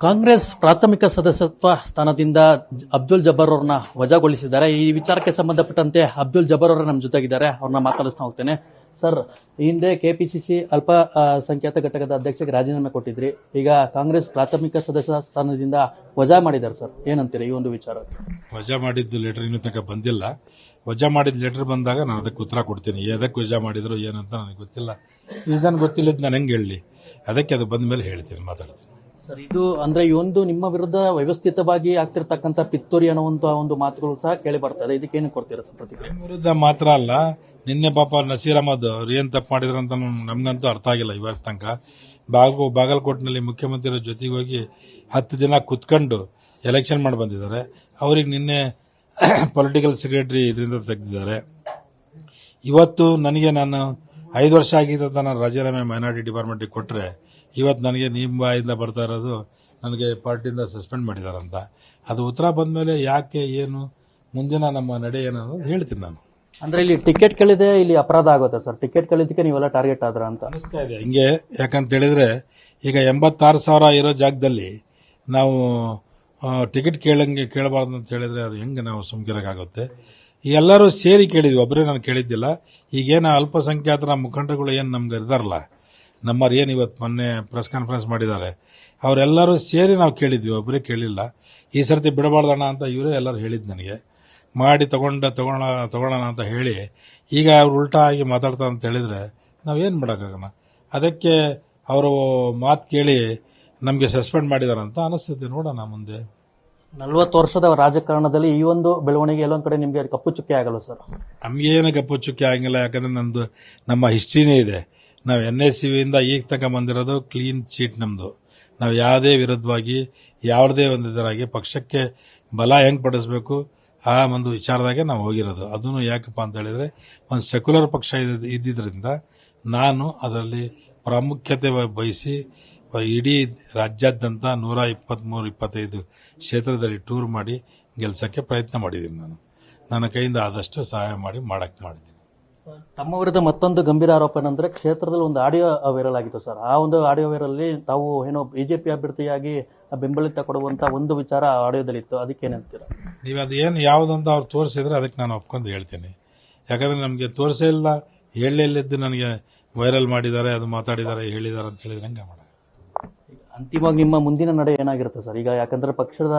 ಕಾಂಗ್ರೆಸ್ ಪ್ರಾಥಮಿಕ ಸದಸ್ಯತ್ವ ಸ್ಥಾನದಿಂದ ಅಬ್ದುಲ್ ಜಬ್ಬಾರ್ ಅವ್ರನ್ನ ವಜಾಗೊಳಿಸಿದ್ದಾರೆ. ಈ ವಿಚಾರಕ್ಕೆ ಸಂಬಂಧಪಟ್ಟಂತೆ ಅಬ್ದುಲ್ ಜಬ್ಬಾರ್ ಅವರು ನಮ್ಮ ಜೊತೆಗಿದ್ದಾರೆ, ಅವ್ರನ್ನ ಮಾತಾಡಿಸ್ತಾ ಹೋಗ್ತೇನೆ. ಸರ್, ಈ ಹಿಂದೆ ಕೆಪಿಸಿಸಿ ಅಲ್ಪಸಂಖ್ಯಾತ ಘಟಕದ ಅಧ್ಯಕ್ಷಕ್ಕೆ ರಾಜೀನಾಮೆ ಕೊಟ್ಟಿದ್ರಿ. ಈಗ ಕಾಂಗ್ರೆಸ್ ಪ್ರಾಥಮಿಕ ಸದಸ್ಯ ಸ್ಥಾನದಿಂದ ವಜಾ ಮಾಡಿದ್ದಾರೆ ಸರ್, ಏನಂತೀರಿ ಈ ಒಂದು ವಿಚಾರ? ವಜಾ ಮಾಡಿದ್ದು ಲೆಟರ್ ಇನ್ನೂ ತನಕ ಬಂದಿಲ್ಲ. ವಜಾ ಮಾಡಿದ ಲೆಟರ್ ಬಂದಾಗ ನಾನು ಅದಕ್ಕೆ ಉತ್ತರ ಕೊಡ್ತೀನಿ. ಎದಕ್ಕೆ ವಜಾ ಮಾಡಿದ್ರು ಏನಂತ ನನಗೆ ಗೊತ್ತಿಲ್ಲ. ರೀಸನ್ ಗೊತ್ತಿಲ್ಲದ ನಾನು ಹೆಂಗೆ ಹೇಳಲಿ? ಅದಕ್ಕೆ ಅದು ಬಂದ ಮೇಲೆ ಹೇಳ್ತೀನಿ, ಮಾತಾಡ್ತೀನಿ. ಸರ್, ಇದು ಅಂದ್ರೆ ಈ ಒಂದು ನಿಮ್ಮ ವಿರುದ್ಧ ವ್ಯವಸ್ಥಿತವಾಗಿ ಆಗ್ತಿರ್ತಕ್ಕಂಥ ಪಿತ್ತೂರಿ ಅನ್ನುವಂತ ಒಂದು ಮಾತುಗಳು ಸಹ ಕೇಳಿ ಬರ್ತದೆ. ಇದಕ್ಕೇನು ಕೊಡ್ತೀರಾ ಸರ್ ಪ್ರತಿಕ್ರಿಯೆ? ವಿರುದ್ಧ ಮಾತ್ರ ಅಲ್ಲ, ನಿನ್ನೆ ಪಾಪ ನಸೀರ್ ಅಹಮದ್ ಅವ್ರು ಏನ್ ತಪ್ಪು ಮಾಡಿದ್ರು ಅಂತ ನಮ್ಗಂತೂ ಅರ್ಥ ಆಗಿಲ್ಲ ಇವಾಗ ತನಕ. ಬಾಗಲಕೋಟ್ನಲ್ಲಿ ಮುಖ್ಯಮಂತ್ರಿಗಳ ಜೊತೆಗೆ ಹೋಗಿ 10 ದಿನ ಕುತ್ಕೊಂಡು ಎಲೆಕ್ಷನ್ ಮಾಡಿ ಬಂದಿದ್ದಾರೆ. ಅವ್ರಿಗೆ ನಿನ್ನೆ ಪೊಲಿಟಿಕಲ್ ಸೆಕ್ರೆಟರಿ ಇದರಿಂದ ತೆಗೆದಿದ್ದಾರೆ. ಇವತ್ತು ನನಗೆ ನಾನು 5 ವರ್ಷ ಆಗಿದೆ ನಾನು ರಾಜೀನಾಮೆ ಮೈನಾರಿಟಿ ಡಿಪಾರ್ಟ್ಮೆಂಟಿಗೆ ಕೊಟ್ಟರೆ, ಇವತ್ತು ನನಗೆ ನಿಮ್ಮ ಬಾಯಿಂದ ಬರ್ತಾ ಇರೋದು ನನಗೆ ಪಾರ್ಟಿಯಿಂದ ಸಸ್ಪೆಂಡ್ ಮಾಡಿದಾರಂತ. ಅದು ಉತ್ತರ ಬಂದ ಮೇಲೆ ಯಾಕೆ, ಏನು, ಮುಂದಿನ ನಮ್ಮ ನಡೆ ಏನನ್ನೋದು ಹೇಳ್ತೀನಿ ನಾನು. ಅಂದ್ರೆ ಇಲ್ಲಿ ಟಿಕೆಟ್ ಕೇಳಿದೆ ಇಲ್ಲಿ ಅಪರಾಧ ಆಗುತ್ತೆ ಸರ್? ಟಿಕೆಟ್ ಕೇಳಿದಕ್ಕೆ ನೀವೆಲ್ಲ ಟಾರ್ಗೆಟ್ ಆದ್ರ ಅಂತ ಅನಿಸ್ತಾ ಇದೆ ಹಿಂಗೆ. ಯಾಕಂತ ಹೇಳಿದ್ರೆ ಈಗ 86,000 ಇರೋ ಜಾಗದಲ್ಲಿ ನಾವು ಟಿಕೆಟ್ ಕೇಳಬಾರ್ದು ಅಂತ ಹೇಳಿದ್ರೆ ಅದು ಹೆಂಗೆ ನಾವು ಸುಮ್ಕಿರಕ್ಕಾಗುತ್ತೆ? ಎಲ್ಲರೂ ಸೇರಿ ಕೇಳಿದ್ವಿ, ಒಬ್ಬರೇ ನಾನು ಕೇಳಿದ್ದಿಲ್ಲ. ಈಗೇನು ಅಲ್ಪಸಂಖ್ಯಾತರ ಮುಖಂಡರುಗಳು ಏನು ನಮ್ಗೆ ಇದಾರಲ್ಲ, ನಮ್ಮವ್ರು ಏನು ಇವತ್ತು ಮೊನ್ನೆ ಪ್ರೆಸ್ ಕಾನ್ಫರೆನ್ಸ್ ಮಾಡಿದ್ದಾರೆ, ಅವರೆಲ್ಲರೂ ಸೇರಿ ನಾವು ಕೇಳಿದ್ವಿ, ಒಬ್ಬರೇ ಕೇಳಿಲ್ಲ. ಈ ಸರ್ತಿ ಬಿಡಬಾರ್ದಣ್ಣ ಅಂತ ಇವರೇ ಎಲ್ಲರೂ ಹೇಳಿದ್ದು ನನಗೆ. ಮಾಡಿ ತಗೊಳ್ಳೋಣ ಅಂತ ಹೇಳಿ ಈಗ ಅವ್ರು ಉಲ್ಟಾ ಆಗಿ ಮಾತಾಡ್ತಾ ಅಂತ ಹೇಳಿದ್ರೆ ನಾವೇನು ಮಾಡೋಕ್ಕಾಗಲ್ಲ. ಅದಕ್ಕೆ ಅವರು ಮಾತು ಕೇಳಿ ನಮಗೆ ಸಸ್ಪೆಂಡ್ ಮಾಡಿದಾರಂತ ಅನಿಸ್ತದೆ. ನೋಡೋಣ ಮುಂದೆ. 40 ವರ್ಷದ ರಾಜಕಾರಣದಲ್ಲಿ ಈ ಒಂದು ಬೆಳವಣಿಗೆ ಎಲ್ಲೊಂದ್ ಕಡೆ ನಿಮ್ಗೆ ಕಪ್ಪು ಚುಕ್ಕೆ ಆಗಲ್ಲ ಸರ್? ನಮಗೇನು ಕಪ್ಪು ಚುಕ್ಕೆ ಆಗಿಲ್ಲ. ಯಾಕಂದ್ರೆ ನಮ್ಮ ಹಿಸ್ಟ್ರಿನೇ ಇದೆ. ನಾವು NSCಯಿಂದ ಈಗ ತನಕ ಬಂದಿರೋದು ಕ್ಲೀನ್ ಚೀಟ್ ನಮ್ಮದು. ನಾವು ಯಾವುದೇ ವಿರುದ್ಧವಾಗಿ ಯಾವುದೇ ಒಂದು ಇದರಾಗಿ ಪಕ್ಷಕ್ಕೆ ಬಲ ಹೆಂಗೆ ಪಡಿಸ್ಬೇಕು ಆ ಒಂದು ವಿಚಾರದಾಗೆ ನಾವು ಹೋಗಿರೋದು. ಅದನ್ನು ಯಾಕಪ್ಪ ಅಂತ ಹೇಳಿದ್ರೆ ಒಂದು ಸೆಕ್ಯುಲರ್ ಪಕ್ಷ ಇದ್ದಿದ್ದರಿಂದ ನಾನು ಅದರಲ್ಲಿ ಪ್ರಾಮುಖ್ಯತೆ ವಹಿಸಿ ಇಡೀ ರಾಜ್ಯಾದ್ಯಂತ 123-125 ಕ್ಷೇತ್ರದಲ್ಲಿ ಟೂರ್ ಮಾಡಿ ಗೆಲ್ಸಕ್ಕೆ ಪ್ರಯತ್ನ ಮಾಡಿದ್ದೀನಿ. ನನ್ನ ಕೈಯಿಂದ ಆದಷ್ಟು ಸಹಾಯ ಮಾಡಿದ್ದೀನಿ. ತಮ್ಮ ವಿರುದ್ಧ ಮತ್ತೊಂದು ಗಂಭೀರ ಆರೋಪ ಏನಂದ್ರೆ, ಕ್ಷೇತ್ರದಲ್ಲಿ ಒಂದು ಆಡಿಯೋ ವೈರಲ್ ಆಗಿತ್ತು ಸರ್. ಆ ಒಂದು ಆಡಿಯೋ ವೈರಲ್ಲಿ ತಾವು ಏನೋ ಬಿಜೆಪಿ ಅಭ್ಯರ್ಥಿಯಾಗಿ ಬೆಂಬಲಿತ ಕೊಡುವಂತ ಒಂದು ವಿಚಾರ ಆಡಿಯೋದಲ್ಲಿತ್ತು. ಅದಕ್ಕೇನಂತೀರಾ ನೀವು? ಅದು ಏನು ಯಾವುದಂತ ಅವ್ರು ತೋರಿಸಿದ್ರೆ ಅದಕ್ಕೆ ನಾನು ಒಪ್ಕೊಂಡು ಹೇಳ್ತೀನಿ. ಯಾಕಂದ್ರೆ ನಮಗೆ ತೋರಿಸೇ ಇಲ್ಲ, ಹೇಳಲಿದ್ದು ನನಗೆ ವೈರಲ್ ಮಾಡಿದ್ದಾರೆ, ಅದು ಮಾತಾಡಿದ್ದಾರೆ, ಹೇಳಿದ್ದಾರೆ ಅಂತ ಹೇಳಿದ್ರೆ ಹೆಂಗೆ ಮಾಡ? ಅಂತಿಮವಾಗಿ ನಿಮ್ಮ ಮುಂದಿನ ನಡೆ ಏನಾಗಿರುತ್ತೆ ಸರ್? ಈಗ ಯಾಕಂದ್ರೆ ಪಕ್ಷದ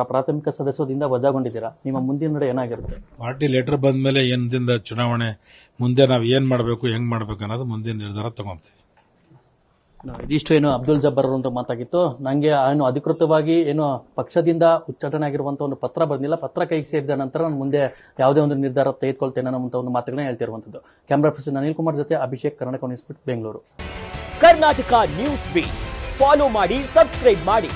ಪ್ರಾಥಮಿಕ ಸದಸ್ಯದಿಂದ ವಜಾಗೊಂಡಿದ್ದೀರಾ, ನಿಮ್ಮ ಮುಂದಿನ ನಡೆ ಏನಾಗಿರುತ್ತೆ? ಪಾರ್ಟಿ ಲೆಟರ್ ಬಂದ ಮೇಲೆ ಏನದಿಂದ ಚುನಾವಣೆ ಮುಂದೆ ನಾವು ಏನ್ ಮಾಡಬೇಕು, ಹೆಂಗ್ ಮಾಡಬೇಕು ಅನ್ನೋದು ಮುಂದಿನ ನಿರ್ಧಾರ ತಗೊಂತೀವಿ. ಇದಿಷ್ಟು ಏನು ಅಬ್ದುಲ್ ಜಬ್ಬಾರ್ ಅಂತ ಮಾತಾಗಿತ್ತು. ನಂಗೆ ಏನು ಅಧಿಕೃತವಾಗಿ ಏನು ಪಕ್ಷದಿಂದ ಉಚ್ಚಾಟನೆ ಆಗಿರುವಂತ ಒಂದು ಪತ್ರ ಬಂದಿಲ್ಲ. ಪತ್ರ ಕೈಗೆ ಸೇರಿದ ನಂತರ ನಾನು ಮುಂದೆ ಯಾವುದೇ ಒಂದು ನಿರ್ಧಾರ ತೆಗೆದುಕೊಳ್ತೇನೆ ಅನ್ನೋ ಒಂದು ಮಾತುಗಳನ್ನ ಹೇಳ್ತಿರುವಂತದ್ದು. ಕ್ಯಾಮರಾ ಪರ್ಸನ್ ಅನಿಲ್ ಕುಮಾರ್ ಜೊತೆ Abhishek, Karnataka news beat, Bengaluru. Karnataka news beat follow ಮಾಡಿ, ಸಬ್ಸ್ಕ್ರೈಬ್ ಮಾಡಿ.